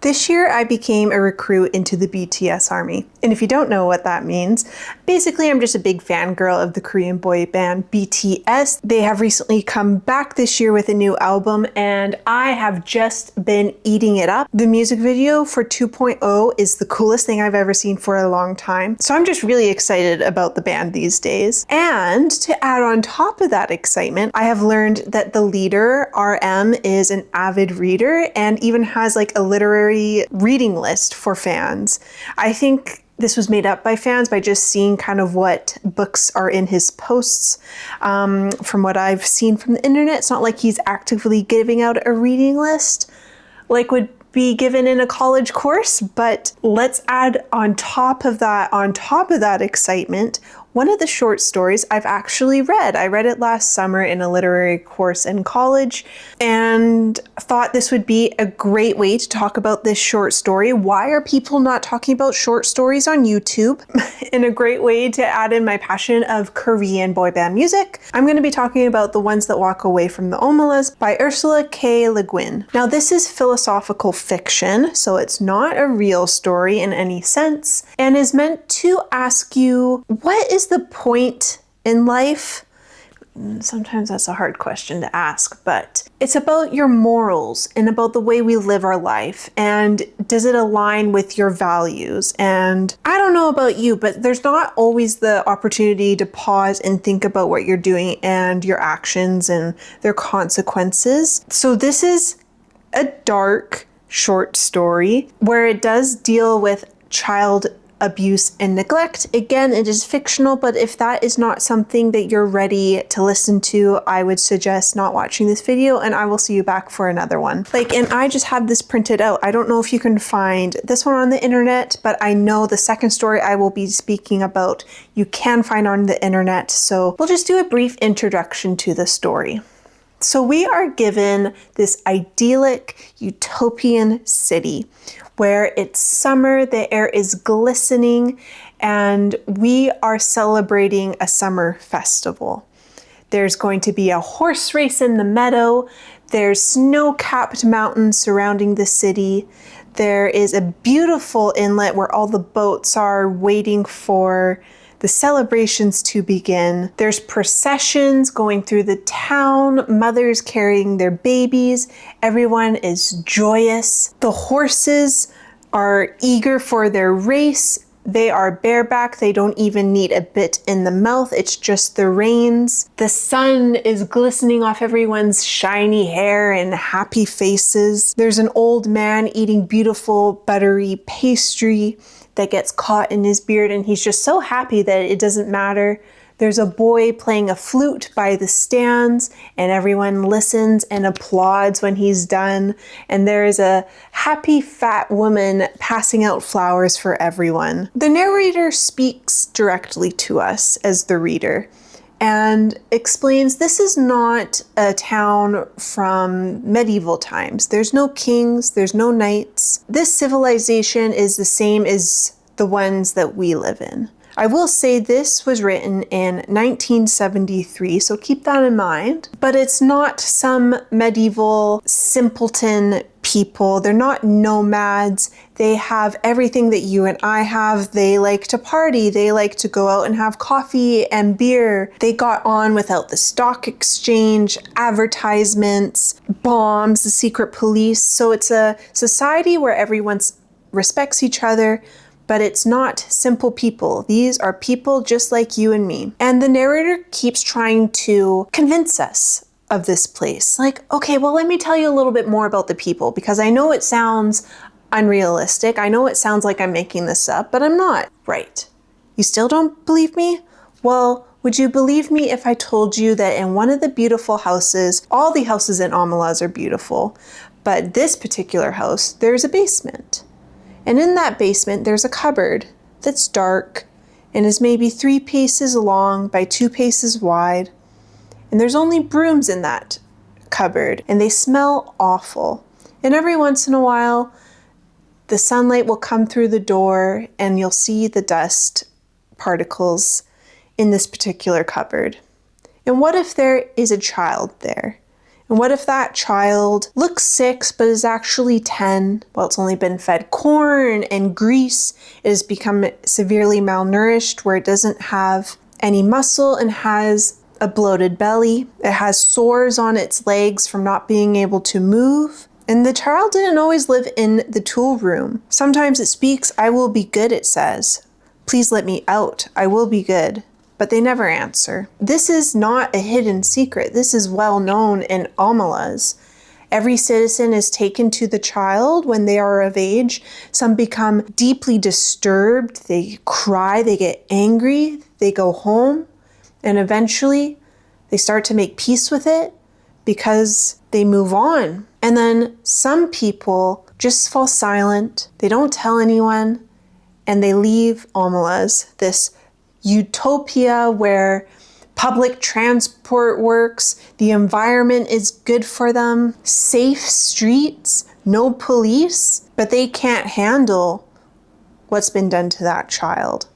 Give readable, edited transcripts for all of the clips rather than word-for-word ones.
This year I became a recruit into the BTS army. And if you don't know what that means, basically I'm just a big fangirl of the Korean boy band BTS. They have recently come back this year with a new album and I have just been eating it up. The music video for 2.0 is the coolest thing I've ever seen for a long time. So I'm just really excited about the band these days. And to add on top of that excitement, I have learned that the leader, RM, is an avid reader and even has like a literary reading list for fans. I think this was made up by fans by just seeing kind of what books are in his posts. From what I've seen from the internet, it's not like he's actively giving out a reading list like would be given in a college course, but let's add on top of that excitement, one of the short stories I've actually read. I read it last summer in a literary course in college and thought this would be a great way to talk about this short story. Why are people not talking about short stories on YouTube? In a great way to add in my passion of Korean boy band music, I'm going to be talking about The Ones That Walk Away from the Omelas by Ursula K. Le Guin. Now this is philosophical fiction, so it's not a real story in any sense, and is meant to ask you, what is the point in life? Sometimes that's a hard question to ask, but it's about your morals and about the way we live our life, and does it align with your values? And I don't know about you, but there's not always the opportunity to pause and think about what you're doing and your actions and their consequences. So this is a dark short story where it does deal with child abuse and neglect. Again, it is fictional, but if that is not something that you're ready to listen to, I would suggest not watching this video, and I will see you back for another one. And I just have this printed out. I don't know if you can find this one on the internet, but I know the second story I will be speaking about you can find on the internet. So we'll just do a brief introduction to the story. So we are given this idyllic utopian city where it's summer, the air is glistening, and we are celebrating a summer festival. There's going to be a horse race in the meadow. There's snow-capped mountains surrounding the city. There is a beautiful inlet where all the boats are waiting for the celebrations to begin. There's processions going through the town, mothers carrying their babies. Everyone is joyous. The horses are eager for their race. They are bareback. They don't even need a bit in the mouth. It's just the reins. The sun is glistening off everyone's shiny hair and happy faces. There's an old man eating beautiful buttery pastry that gets caught in his beard, and he's just so happy that it doesn't matter. There's a boy playing a flute by the stands, and everyone listens and applauds when he's done. And there is a happy fat woman passing out flowers for everyone. The narrator speaks directly to us as the reader and explains this is not a town from medieval times. There's no kings, there's no knights. This civilization is the same as the ones that we live in. I will say this was written in 1973, so keep that in mind. But it's not some medieval simpleton people. They're not nomads. They have everything that you and I have. They like to party. They like to go out and have coffee and beer. They got on without the stock exchange, advertisements, bombs, the secret police. So it's a society where everyone respects each other, but it's not simple people. These are people just like you and me. And the narrator keeps trying to convince us of this place. Like, okay, well, let me tell you a little bit more about the people, because I know it sounds unrealistic. I know it sounds like I'm making this up, but I'm not. Right. You still don't believe me? Well, would you believe me if I told you that in one of the beautiful houses, all the houses in Omelas are beautiful, but this particular house, there's a basement. And in that basement, there's a cupboard that's dark and is maybe 3 paces long by 2 paces wide. And there's only brooms in that cupboard, and they smell awful. And every once in a while, the sunlight will come through the door and you'll see the dust particles in this particular cupboard. And what if there is a child there? And what if that child looks 6 but is actually 10? Well, it's only been fed corn and grease. It has become severely malnourished where it doesn't have any muscle and has a bloated belly. It has sores on its legs from not being able to move. And the child didn't always live in the tool room. Sometimes it speaks, "I will be good," it says. "Please let me out. I will be good." But they never answer. This is not a hidden secret. This is well known in Omelas. Every citizen is taken to the child when they are of age. Some become deeply disturbed. They cry, they get angry, they go home, and eventually they start to make peace with it because they move on. And then some people just fall silent. They don't tell anyone, and they leave Omelas, this utopia where public transport works, the environment is good for them, safe streets, no police, but they can't handle what's been done to that child.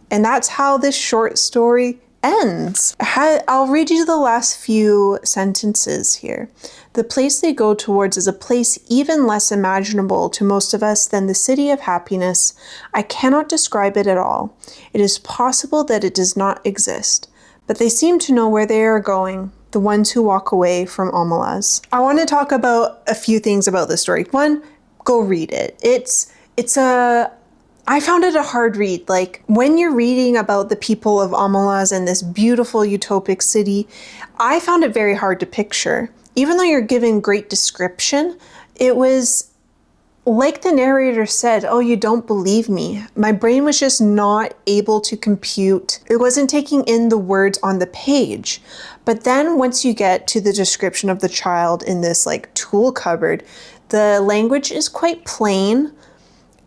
And that's how this short story ends. I'll read you the last few sentences here. "The place they go towards is a place even less imaginable to most of us than the city of happiness. I cannot describe it at all. It is possible that it does not exist, but they seem to know where they are going, the ones who walk away from Omelas." I want to talk about a few things about this story. One, go read it. I found it a hard read. Like, when you're reading about the people of Omelas and this beautiful utopic city, I found it very hard to picture. Even though you're given great description, it was like the narrator said, "Oh, you don't believe me." My brain was just not able to compute. It wasn't taking in the words on the page. But then once you get to the description of the child in this like tool cupboard, the language is quite plain.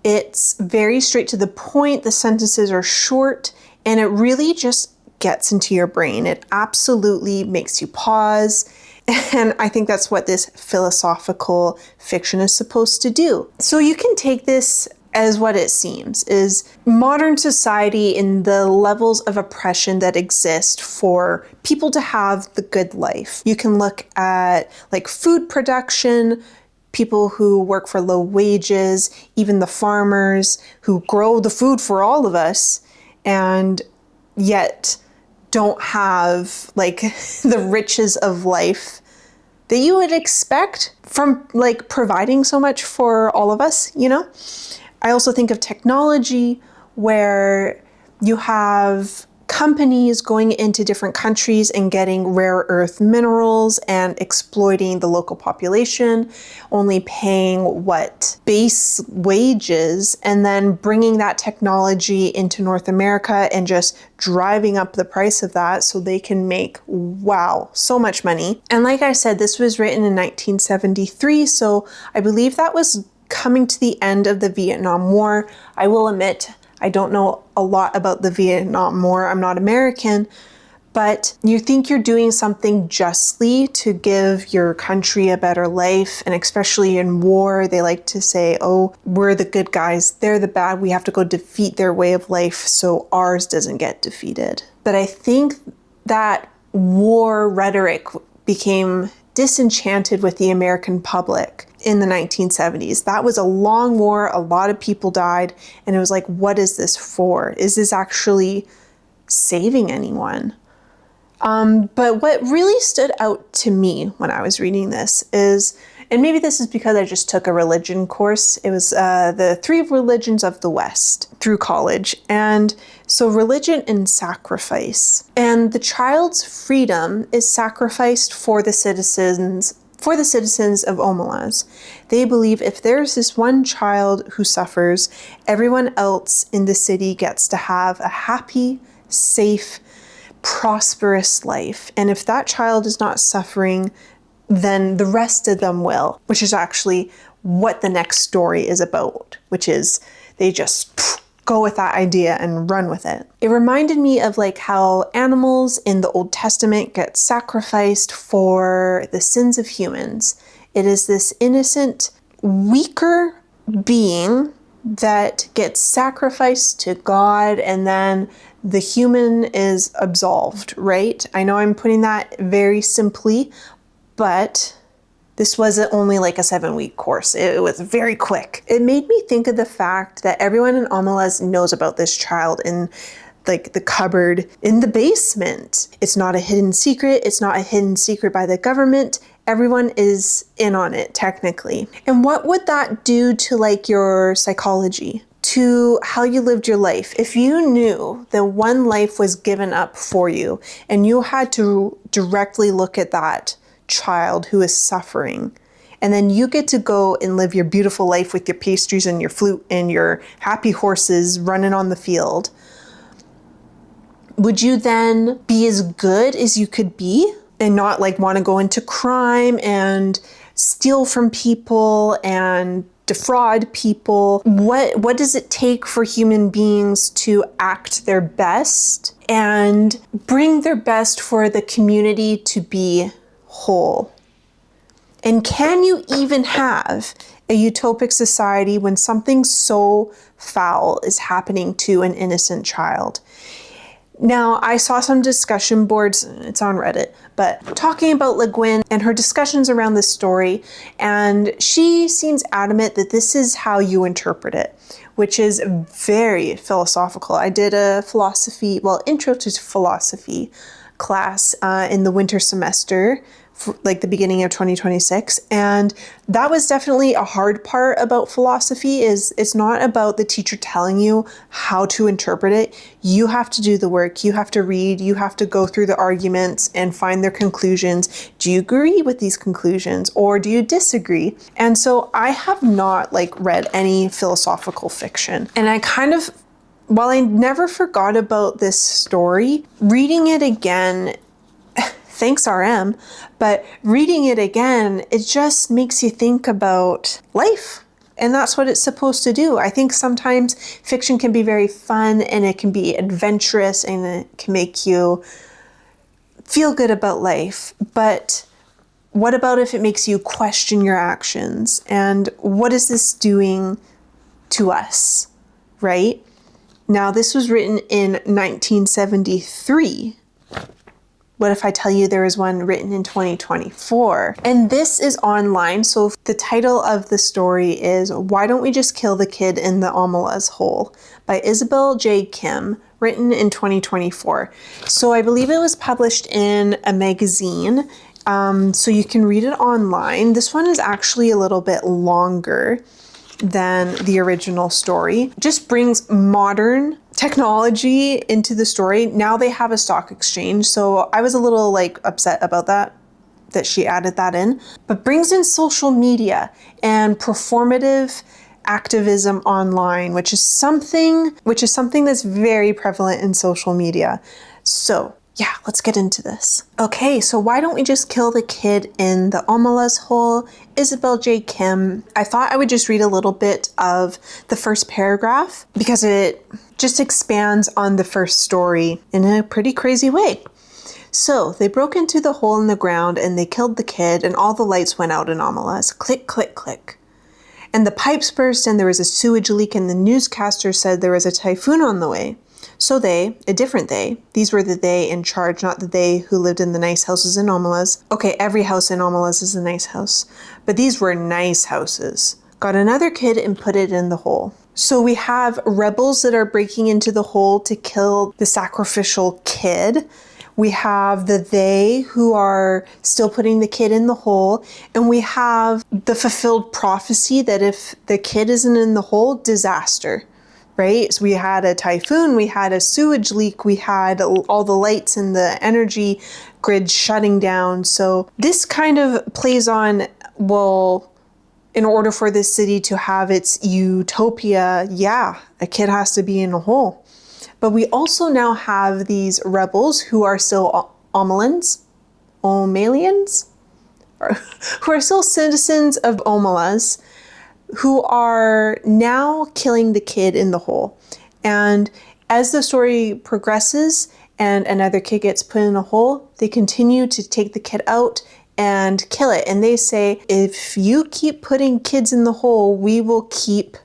It's very straight to the point. The sentences are short, and it really just gets into your brain. It absolutely makes you pause. And I think that's what this philosophical fiction is supposed to do. So you can take this as what it seems, is modern society in the levels of oppression that exist for people to have the good life. You can look at like food production, people who work for low wages, even the farmers who grow the food for all of us, and yet don't have like the riches of life that you would expect from like providing so much for all of us, you know? I also think of technology where you have companies going into different countries and getting rare earth minerals and exploiting the local population, only paying base wages, and then bringing that technology into North America and just driving up the price of that so they can make, wow, so much money. And like I said, this was written in 1973, so I believe that was coming to the end of the Vietnam War. I will admit, I don't know a lot about the Vietnam War. I'm not American, but you think you're doing something justly to give your country a better life. And especially in war, they like to say, "Oh, we're the good guys, they're the bad. We have to go defeat their way of life so ours doesn't get defeated." But I think that war rhetoric became disenchanted with the American public in the 1970s. That was a long war, a lot of people died, and it was like, what is this for? Is this actually saving anyone? But what really stood out to me when I was reading this is, and maybe this is because I just took a religion course, it was the 3 religions of the West through college. And so religion and sacrifice. And the child's freedom is sacrificed for the citizens of Omelas. They believe if there's this one child who suffers, everyone else in the city gets to have a happy, safe, prosperous life. And if that child is not suffering, then the rest of them will, which is actually what the next story is about, which is they just go with that idea and run with it. It reminded me of like how animals in the Old Testament get sacrificed for the sins of humans. It is this innocent, weaker being that gets sacrificed to God, and then the human is absolved, right? I know I'm putting that very simply, but this wasn't only like a 7-week course. It was very quick. It made me think of the fact that everyone in Omelas knows about this child in like the cupboard in the basement. It's not a hidden secret. It's not a hidden secret by the government. Everyone is in on it technically. And what would that do to like your psychology, to how you lived your life? If you knew that one life was given up for you and you had to directly look at that child who is suffering, and then you get to go and live your beautiful life with your pastries and your flute and your happy horses running on the field, would you then be as good as you could be and not like want to go into crime and steal from people and defraud people? What does it take for human beings to act their best and bring their best for the community to be whole? And can you even have a utopic society when something so foul is happening to an innocent child? Now, I saw some discussion boards, it's on Reddit, but talking about Guin and her discussions around this story, and she seems adamant that this is how you interpret it, which is very philosophical. I did a intro to philosophy class in the winter semester, like the beginning of 2026. And that was definitely a hard part about philosophy. Is it's not about the teacher telling you how to interpret it. You have to do the work. You have to read. You have to go through the arguments and find their conclusions. Do you agree with these conclusions or do you disagree? And so I have not read any philosophical fiction. And I kind of, while I never forgot about this story, reading it again, thanks RM, but reading it again, it just makes you think about life. And that's what it's supposed to do. I think sometimes fiction can be very fun and it can be adventurous and it can make you feel good about life. But what about if it makes you question your actions? And what is this doing to us, right? Now, this was written in 1973. What if I tell you there was one written in 2024? And this is online. So the title of the story is Why Don't We Just Kill the Kid in the Omelas Hole by Isabel J. Kim, written in 2024. So I believe it was published in a magazine. So you can read it online. This one is actually a little bit longer than the original story. Just brings modern technology into the story. Now they have a stock exchange. So I was a little upset about that she added that in, but brings in social media and performative activism online, which is something that's very prevalent in social media. So yeah, let's get into this. Okay, so why don't we just kill the kid in the Omelas hole? Isabel J. Kim. I thought I would just read a little bit of the first paragraph because it just expands on the first story in a pretty crazy way. So they broke into the hole in the ground and they killed the kid and all the lights went out in Omelas. Click, click, click. And the pipes burst and there was a sewage leak and the newscaster said there was a typhoon on the way. So they, a different they, these were the they in charge, not the they who lived in the nice houses in Omelas. Okay, every house in Omelas is a nice house, but these were nice houses. Got another kid and put it in the hole. So we have rebels that are breaking into the hole to kill the sacrificial kid. We have the they who are still putting the kid in the hole. And we have the fulfilled prophecy that if the kid isn't in the hole, disaster. Right? So we had a typhoon, we had a sewage leak, we had all the lights and the energy grid shutting down. So this kind of plays on, well, in order for this city to have its utopia, yeah, a kid has to be in a hole. But we also now have these rebels who are still Omelians, who are still citizens of Omelas, who are now killing the kid in the hole. And as the story progresses and another kid gets put in a hole, they continue to take the kid out and kill it. And they say, if you keep putting kids in the hole, we will keep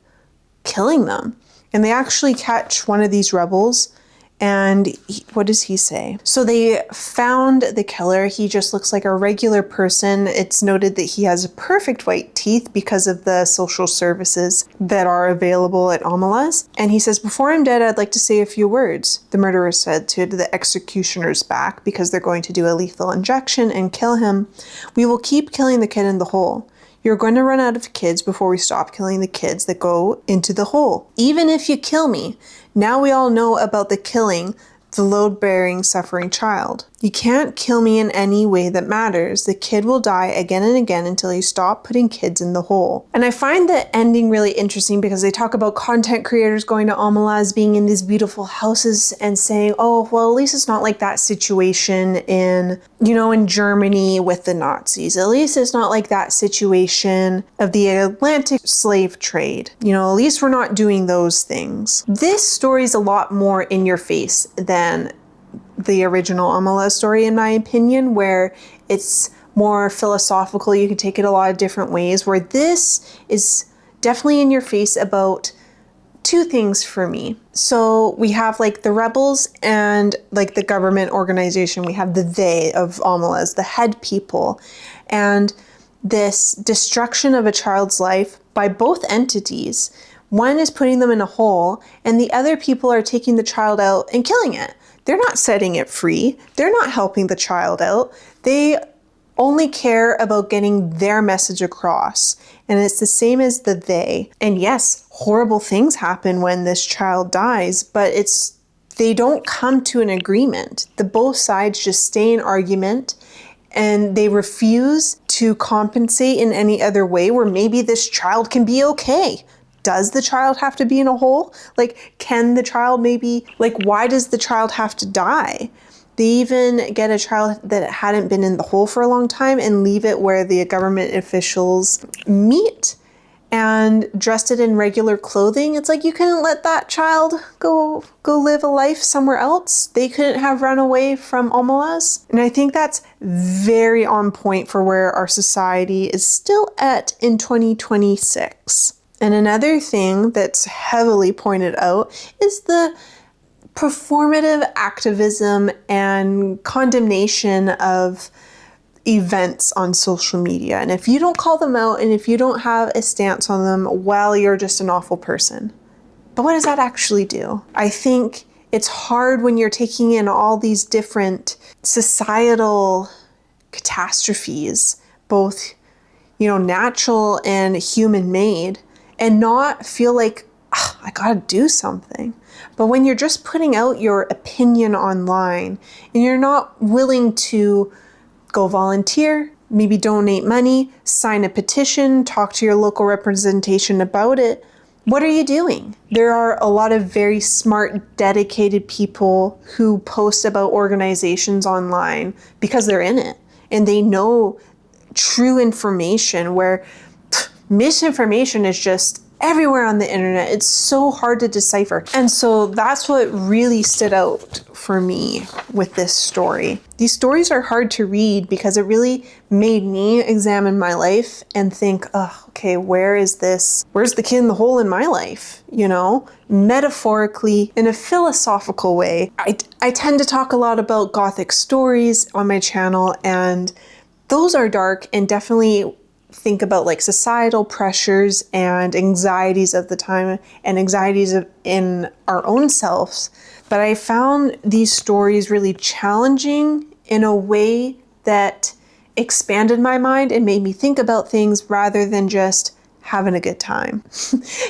killing them. And they actually catch one of these rebels And what does he say? So they found the killer. He just looks like a regular person. It's noted that he has perfect white teeth because of the social services that are available at Omelas. And he says, "Before I'm dead, I'd like to say a few words," the murderer said to the executioner's back, because they're going to do a lethal injection and kill him. "We will keep killing the kid in the hole. You're going to run out of kids before we stop killing the kids that go into the hole. Even if you kill me, now we all know about the killing the load-bearing, suffering child. You can't kill me in any way that matters. The kid will die again and again until you stop putting kids in the hole." And I find the ending really interesting because they talk about content creators going to Omelas, being in these beautiful houses and saying, "Oh, well, at least it's not like that situation in Germany with the Nazis. At least it's not like that situation of the Atlantic slave trade. At least we're not doing those things." This story is a lot more in your face than the original Omela story, in my opinion, where it's more philosophical. You can take it a lot of different ways, where this is definitely in your face about two things for me. So we have like the rebels and like the government organization. We have the they of Omelas, the head people, and this destruction of a child's life by both entities. One is putting them in a hole, and the other people are taking the child out and killing it. They're not setting it free. They're not helping the child out. They only care about getting their message across. And it's the same as the they. And yes, horrible things happen when this child dies, but they don't come to an agreement. The both sides just stay in argument, and they refuse to compensate in any other way where maybe this child can be okay. Does the child have to be in a hole? Can the child why does the child have to die? They even get a child that hadn't been in the hole for a long time and leave it where the government officials meet and dressed it in regular clothing. It's like, you couldn't let that child go live a life somewhere else. They couldn't have run away from Omelas. And I think that's very on point for where our society is still at in 2026. And another thing that's heavily pointed out is the performative activism and condemnation of events on social media. And if you don't call them out and if you don't have a stance on them, well, you're just an awful person. But what does that actually do? I think it's hard when you're taking in all these different societal catastrophes, both, natural and human-made, and not feel like, I gotta do something. But when you're just putting out your opinion online and you're not willing to go volunteer, maybe donate money, sign a petition, talk to your local representation about it, what are you doing? There are a lot of very smart, dedicated people who post about organizations online because they're in it and they know true information, where misinformation is just everywhere on the internet. It's so hard to decipher. And so that's what really stood out for me with this story. These stories are hard to read because it really made me examine my life and think, okay, where's the kid in the hole in my life? Metaphorically, in a philosophical way. I tend to talk a lot about Gothic stories on my channel, and those are dark and definitely think about societal pressures and anxieties of the time and anxieties in our own selves. But I found these stories really challenging in a way that expanded my mind and made me think about things rather than just having a good time.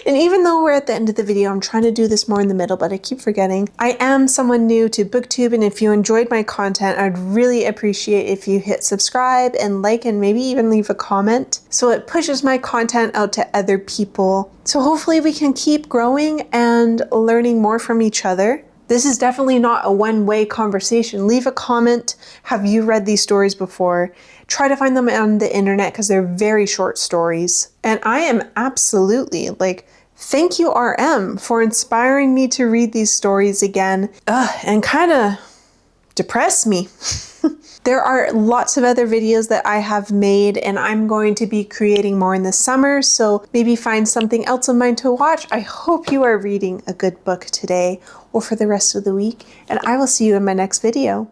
And even though we're at the end of the video, I'm trying to do this more in the middle, but I keep forgetting. I am someone new to BookTube, and if you enjoyed my content, I'd really appreciate if you hit subscribe and like and maybe even leave a comment so it pushes my content out to other people. So hopefully we can keep growing and learning more from each other. This is definitely not a one-way conversation. Leave a comment. Have you read these stories before? Try to find them on the internet because they're very short stories. And I am absolutely thank you, RM, for inspiring me to read these stories again. And kind of depressed me. There are lots of other videos that I have made, and I'm going to be creating more in the summer, so maybe find something else of mine to watch. I hope you are reading a good book today or for the rest of the week, and I will see you in my next video.